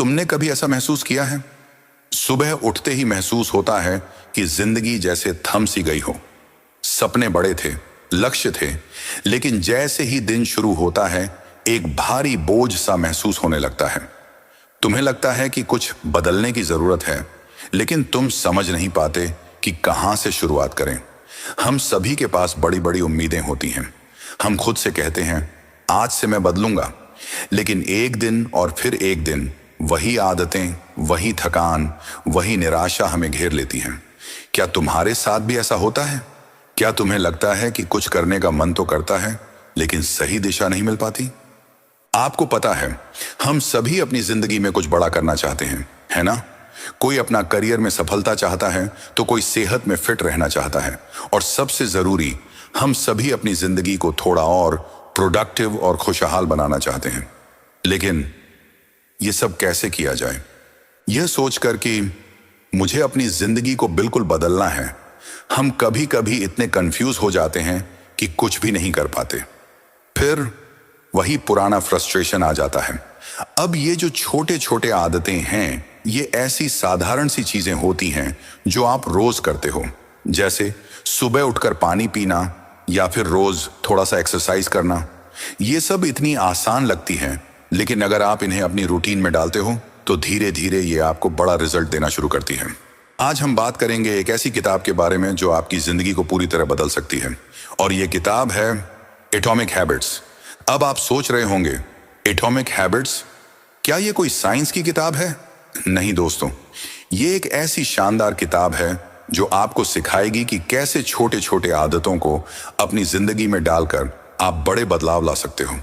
तुमने कभी ऐसा महसूस किया है? सुबह उठते ही महसूस होता है कि जिंदगी जैसे थम सी गई हो। सपने बड़े थे, लक्ष्य थे, लेकिन जैसे ही दिन शुरू होता है एक भारी बोझ सा महसूस होने लगता है। तुम्हें लगता है कि कुछ बदलने की जरूरत है, लेकिन तुम समझ नहीं पाते कि कहां से शुरुआत करें। हम सभी के पास बड़ी बड़ी उम्मीदें होती हैं। हम खुद से कहते हैं आज से मैं बदलूंगा, लेकिन एक दिन और फिर एक दिन वही आदतें, वही थकान, वही निराशा हमें घेर लेती हैं। क्या तुम्हारे साथ भी ऐसा होता है? क्या तुम्हें लगता है कि कुछ करने का मन तो करता है, लेकिन सही दिशा नहीं मिल पाती? आपको पता है, हम सभी अपनी जिंदगी में कुछ बड़ा करना चाहते हैं, है ना? कोई अपना करियर में सफलता चाहता है, तो कोई सेहत में फिट रहना चाहता है, और सबसे जरूरी, हम सभी अपनी जिंदगी को थोड़ा और प्रोडक्टिव और खुशहाल बनाना चाहते हैं। लेकिन ये सब कैसे किया जाए? यह सोचकर कि मुझे अपनी जिंदगी को बिल्कुल बदलना है, हम कभी कभी इतने कंफ्यूज हो जाते हैं कि कुछ भी नहीं कर पाते। फिर वही पुराना फ्रस्ट्रेशन आ जाता है। अब ये जो छोटे छोटे आदतें हैं, ये ऐसी साधारण सी चीजें होती हैं जो आप रोज करते हो, जैसे सुबह उठकर पानी पीना या फिर रोज थोड़ा सा एक्सरसाइज करना। ये सब इतनी आसान लगती हैं, लेकिन अगर आप इन्हें अपनी रूटीन में डालते हो तो धीरे धीरे ये आपको बड़ा रिजल्ट देना शुरू करती है। आज हम बात करेंगे एक ऐसी किताब के बारे में जो आपकी जिंदगी को पूरी तरह बदल सकती है, और ये किताब है एटॉमिक हैबिट्स। अब आप सोच रहे होंगे, एटॉमिक हैबिट्स, क्या ये कोई साइंस की किताब है? नहीं दोस्तों, ये एक ऐसी शानदार किताब है जो आपको सिखाएगी कि कैसे छोटे छोटे आदतों को अपनी जिंदगी में डालकर आप बड़े बदलाव ला सकते हो।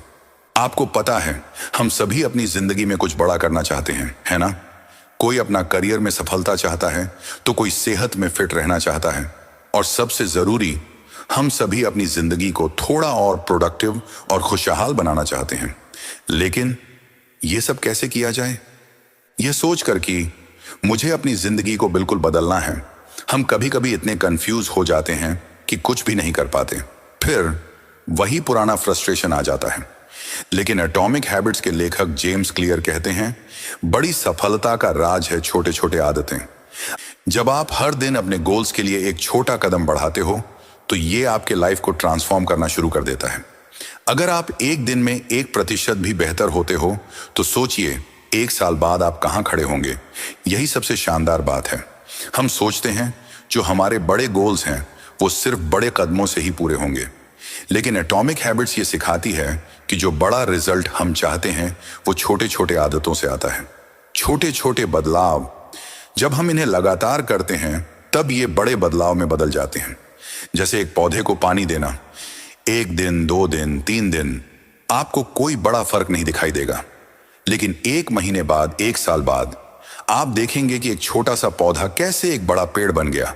आपको पता है, हम सभी अपनी जिंदगी में कुछ बड़ा करना चाहते हैं, है ना? कोई अपना करियर में सफलता चाहता है, तो कोई सेहत में फिट रहना चाहता है, और सबसे जरूरी, हम सभी अपनी जिंदगी को थोड़ा और प्रोडक्टिव और खुशहाल बनाना चाहते हैं। लेकिन ये सब कैसे किया जाए? यह सोचकर कि मुझे अपनी जिंदगी को बिल्कुल बदलना है, हम कभी कभी इतने कंफ्यूज हो जाते हैं कि कुछ भी नहीं कर पाते। फिर वही पुराना फ्रस्ट्रेशन आ जाता है। लेकिन एटॉमिक हैबिट्स के लेखक जेम्स क्लियर कहते हैं, बड़ी सफलता का राज है छोटे छोटे आदतें। जब आप हर दिन अपने गोल्स के लिए एक छोटा कदम बढ़ाते हो, तो ये आपके लाइफ को ट्रांसफॉर्म करना शुरू कर देता है। अगर आप एक दिन में 1% भी बेहतर होते हो, तो सोचिए 1 साल बाद आप कहां खड़े होंगे। यही सबसे शानदार बात है। हम सोचते हैं जो हमारे बड़े गोल्स हैं वो सिर्फ बड़े कदमों से ही पूरे होंगे, लेकिन एटॉमिक हैबिट्स ये सिखाती है कि जो बड़ा रिजल्ट हम चाहते हैं वो छोटे छोटे आदतों से आता है। छोटे छोटे बदलाव, जब हम इन्हें लगातार करते हैं, तब ये बड़े बदलाव में बदल जाते हैं। जैसे एक पौधे को पानी देना, 1 दिन, 2 दिन, 3 दिन, आपको कोई बड़ा फर्क नहीं दिखाई देगा, लेकिन 1 महीने बाद, 1 साल बाद आप देखेंगे कि एक छोटा सा पौधा कैसे एक बड़ा पेड़ बन गया।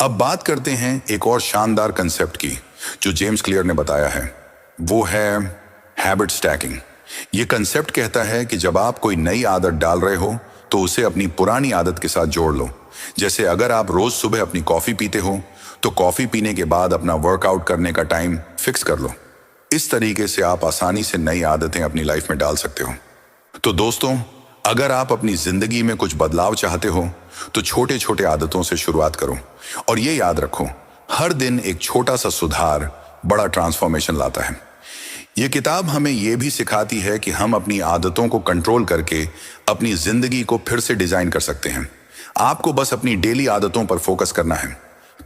अब बात करते हैं एक और शानदार कंसेप्ट की जो जेम्स क्लियर ने बताया है, वो है हैबिट स्टैकिंग। ये कंसेप्ट कहता है कि जब आप कोई नई आदत डाल रहे हो, तो उसे अपनी पुरानी आदत के साथ जोड़ लो। जैसे अगर आप रोज सुबह अपनी कॉफी पीते हो, तो कॉफी पीने के बाद अपना वर्कआउट करने का टाइम फिक्स कर लो। इस तरीके से आप आसानी से नई आदतें अपनी लाइफ में डाल सकते हो। तो दोस्तों, अगर आप अपनी जिंदगी में कुछ बदलाव चाहते हो, तो छोटे छोटे आदतों से शुरुआत करो, और ये याद रखो, हर दिन एक छोटा सा सुधार बड़ा ट्रांसफॉर्मेशन लाता है। ये किताब हमें यह भी सिखाती है कि हम अपनी आदतों को कंट्रोल करके अपनी जिंदगी को फिर से डिजाइन कर सकते हैं। आपको बस अपनी डेली आदतों पर फोकस करना है।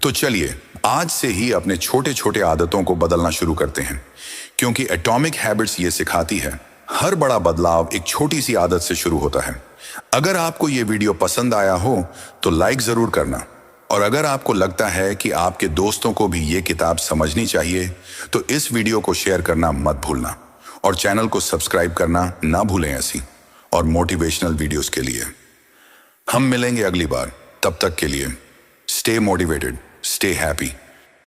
तो चलिए आज से ही अपने छोटे छोटे आदतों को बदलना शुरू करते हैं, क्योंकि एटॉमिक हैबिट्स ये सिखाती है हर बड़ा बदलाव एक छोटी सी आदत से शुरू होता है। अगर आपको ये वीडियो पसंद आया हो तो लाइक जरूर करना, और अगर आपको लगता है कि आपके दोस्तों को भी ये किताब समझनी चाहिए, तो इस वीडियो को शेयर करना मत भूलना, और चैनल को सब्सक्राइब करना ना भूलें ऐसी और मोटिवेशनल वीडियोस के लिए। हम मिलेंगे अगली बार, तब तक के लिए स्टे मोटिवेटेड, स्टे हैप्पी।